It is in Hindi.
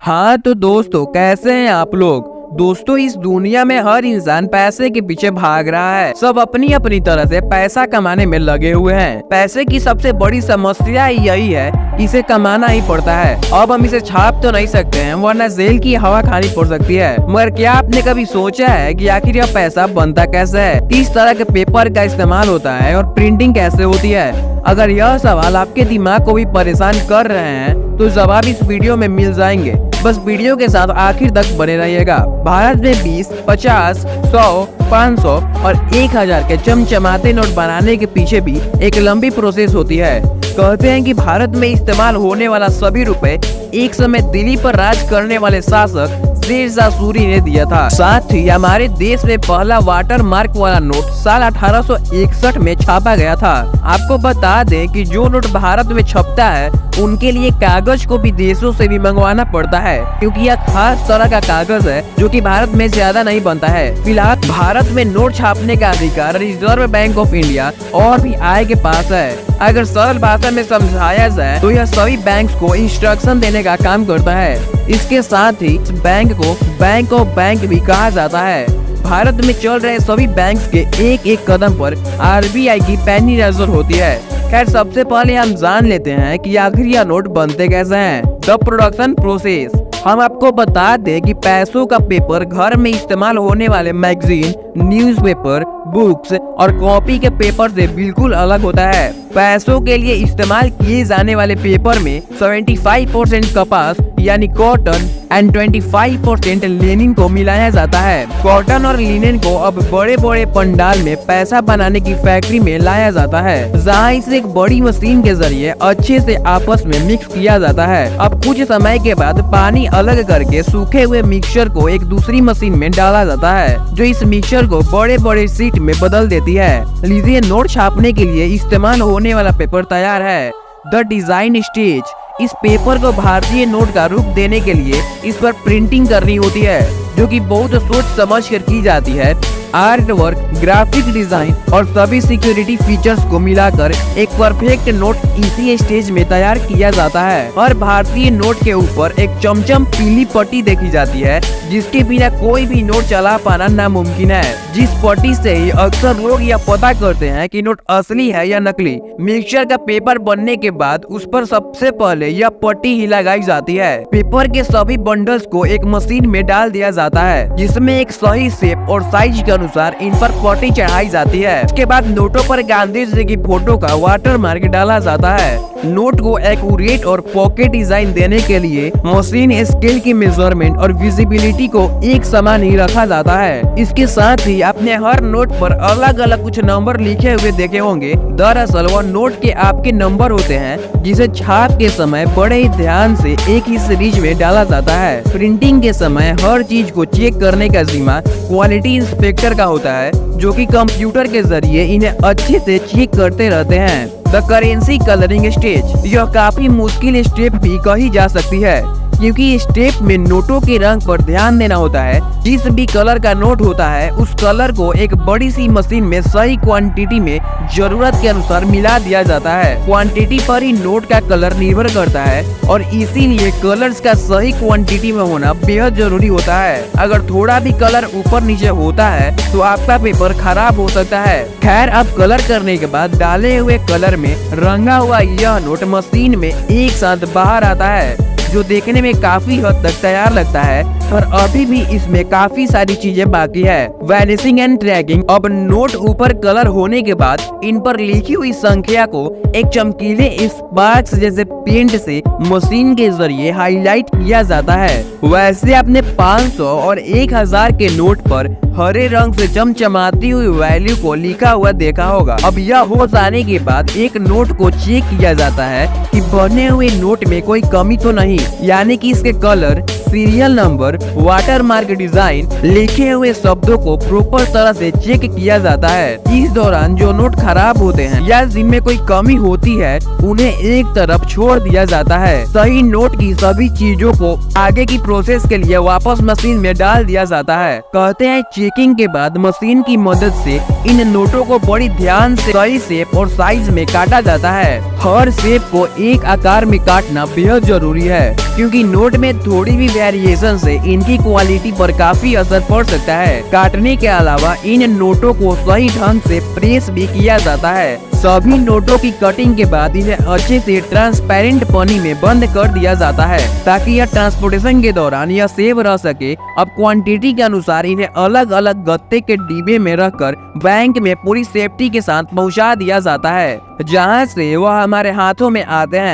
हाँ तो दोस्तों, कैसे हैं आप लोग। दोस्तों, इस दुनिया में हर इंसान पैसे के पीछे भाग रहा है। सब अपनी अपनी तरह से पैसा कमाने में लगे हुए हैं। पैसे की सबसे बड़ी समस्या यही है, इसे कमाना ही पड़ता है। अब हम इसे छाप तो नहीं सकते हैं, वरना जेल की हवा खानी पड़ सकती है। मगर क्या आपने कभी सोचा है कि आखिर यह पैसा बनता कैसे है, किस तरह के पेपर का इस्तेमाल होता है और प्रिंटिंग कैसे होती है। अगर यह सवाल आपके दिमाग को भी परेशान कर रहे हैं तो जवाब इस वीडियो में मिल जाएंगे। बस वीडियो के साथ आखिर तक बने रहिएगा। भारत में 20, 50, 100, 500 और 1000 के चमचमाते नोट बनाने के पीछे भी एक लंबी प्रोसेस होती है। कहते हैं कि भारत में इस्तेमाल होने वाला सभी रुपए एक समय दिल्ली पर राज करने वाले शासक शेरशाह सूरी ने दिया था। साथ ही हमारे देश में पहला वाटर मार्क वाला नोट साल 1861 में छापा गया था। आपको बता दें कि जो नोट भारत में छपता है उनके लिए कागज को विदेशों से भी मंगवाना पड़ता है, क्योंकि यह खास तरह का कागज है जो कि भारत में ज्यादा नहीं बनता है। फिलहाल भारत में नोट छापने का अधिकार रिजर्व बैंक ऑफ इंडिया और भी आय के पास है। अगर सरल भाषा में समझाया जाए तो यह सभी बैंक्स को इंस्ट्रक्शन देने का काम करता है। इसके साथ ही इस बैंक को बैंक ऑफ बैंक भी कहा जाता है। भारत में चल रहे सभी बैंक्स के एक एक कदम पर आरबीआई की पैनी नजर होती है। खैर, सबसे पहले हम जान लेते हैं कि आखिर यह नोट बनते कैसे हैं। The production process. हम आपको बता दें कि पैसों का पेपर घर में इस्तेमाल होने वाले मैगजीन, न्यूज़पेपर, बुक्स और कॉपी के पेपर से बिल्कुल अलग होता है। पैसों के लिए इस्तेमाल किए जाने वाले पेपर में 75% कपास यानी कॉटन एंड 25% लिनन को मिलाया जाता है। कॉटन और लिनन को अब बड़े बड़े पंडाल में पैसा बनाने की फैक्ट्री में लाया जाता है, जहां इसे एक बड़ी मशीन के जरिए अच्छे से आपस में मिक्स किया जाता है। अब कुछ समय के बाद पानी अलग करके सूखे हुए मिक्सचर को एक दूसरी मशीन में डाला जाता है, जो इस मिक्सचर को बड़े बड़े शीट में बदल देती है। लीजिए, नोट छापने के लिए इस्तेमाल होने वाला पेपर तैयार है। The design stage. इस पेपर को भारतीय नोट का रूप देने के लिए इस पर प्रिंटिंग करनी होती है, जो कि बहुत सोच समझ कर की जाती है। आर्ट वर्क, ग्राफिक डिजाइन और सभी सिक्योरिटी फीचर्स को मिलाकर एक परफेक्ट नोट इसी स्टेज में तैयार किया जाता है। और भारतीय नोट के ऊपर एक चमचम पीली पट्टी देखी जाती है, जिसके बिना कोई भी नोट चला पाना नामुमकिन है। जिस पट्टी से ही अक्सर लोग यह पता करते हैं कि नोट असली है या नकली। मिक्सचर का पेपर बनने के बाद उस पर सबसे पहले यह पट्टी ही लगाई जाती है। पेपर के सभी बंडल्स को एक मशीन में डाल दिया जाता है, जिसमें एक सही शेप और साइज के अनुसार इन पर पट्टी चढ़ाई जाती है। इसके बाद नोटों पर गांधी जी की फोटो का वाटर मार्क डाला जाता है। नोट को एक्यूरेट और पॉकेट डिजाइन देने के लिए मशीन स्केल की मेजरमेंट और विजिबिलिटी को एक समान ही रखा जाता है। इसके साथ ही आपने हर नोट पर अलग अलग कुछ नंबर लिखे हुए देखे होंगे। दरअसल वह नोट के आपके नंबर होते हैं, जिसे छाप के समय बड़े ही ध्यान से एक ही सीरीज में डाला जाता है। प्रिंटिंग के समय हर चीज को चेक करने का जिम्मा क्वालिटी इंस्पेक्टर का होता है, जो कि कंप्यूटर के जरिए इन्हें अच्छे से चेक करते रहते हैं। The currency colouring stage. यह काफी मुश्किल स्टेप भी कही जा सकती है, क्योंकि इस स्टेप में नोटों के रंग पर ध्यान देना होता है। जिस भी कलर का नोट होता है उस कलर को एक बड़ी सी मशीन में सही क्वांटिटी में जरूरत के अनुसार मिला दिया जाता है। क्वांटिटी पर ही नोट का कलर निर्भर करता है और इसीलिए कलर्स का सही क्वांटिटी में होना बेहद जरूरी होता है। अगर थोड़ा भी कलर ऊपर नीचे होता है तो आपका पेपर खराब हो सकता है। खैर, अब कलर करने के बाद डाले हुए कलर में रंगा हुआ यह नोट मशीन में एक साथ बाहर आता है, जो देखने में काफी हद तक तैयार लगता है, पर अभी भी इसमें काफी सारी चीजें बाकी है। Vanishing and tracking. अब नोट ऊपर कलर होने के बाद इन पर लिखी हुई संख्या को एक चमकीले स्पार्क्स जैसे पेंट से मशीन के जरिए हाईलाइट किया जाता है। वैसे आपने 500 और 1000 के नोट पर हरे रंग से चमचमाती हुई वैल्यू को लिखा हुआ देखा होगा। अब यह हो जाने के बाद एक नोट को चेक किया जाता है कि बने हुए नोट में कोई कमी तो नहीं, यानी कि इसके colour, serial number, water mark design, लिखे हुए शब्दों को प्रॉपर तरह से चेक किया जाता है। इस दौरान जो नोट खराब होते हैं या जिनमें कोई कमी होती है उन्हें एक तरफ छोड़ दिया जाता है। सही नोट की सभी चीजों को आगे की प्रोसेस के लिए वापस मशीन में डाल दिया जाता है। कहते हैं चेकिंग के बाद मशीन की मदद से इन नोटों को बड़ी ध्यान से सही शेप और साइज में काटा जाता है। हर शेप को एक आकार में काटना बेहद जरूरी है, क्योंकि नोट में थोड़ी भी वेरिएशन से इनकी क्वालिटी पर काफी असर पड़ सकता है। काटने के अलावा इन नोटों को सही ढंग से प्रेस भी किया जाता है। सभी नोटों की कटिंग के बाद इन्हें अच्छे से ट्रांसपेरेंट पानी में बंद कर दिया जाता है ताकि यह ट्रांसपोर्टेशन के दौरान यह सेव रह सके। अब क्वांटिटी के अनुसार इन्हें अलग अलग गत्ते के डिब्बे में रखकर बैंक में पूरी सेफ्टी के साथ पहुंचा दिया जाता है, जहां से वह हमारे हाथों में आते हैं।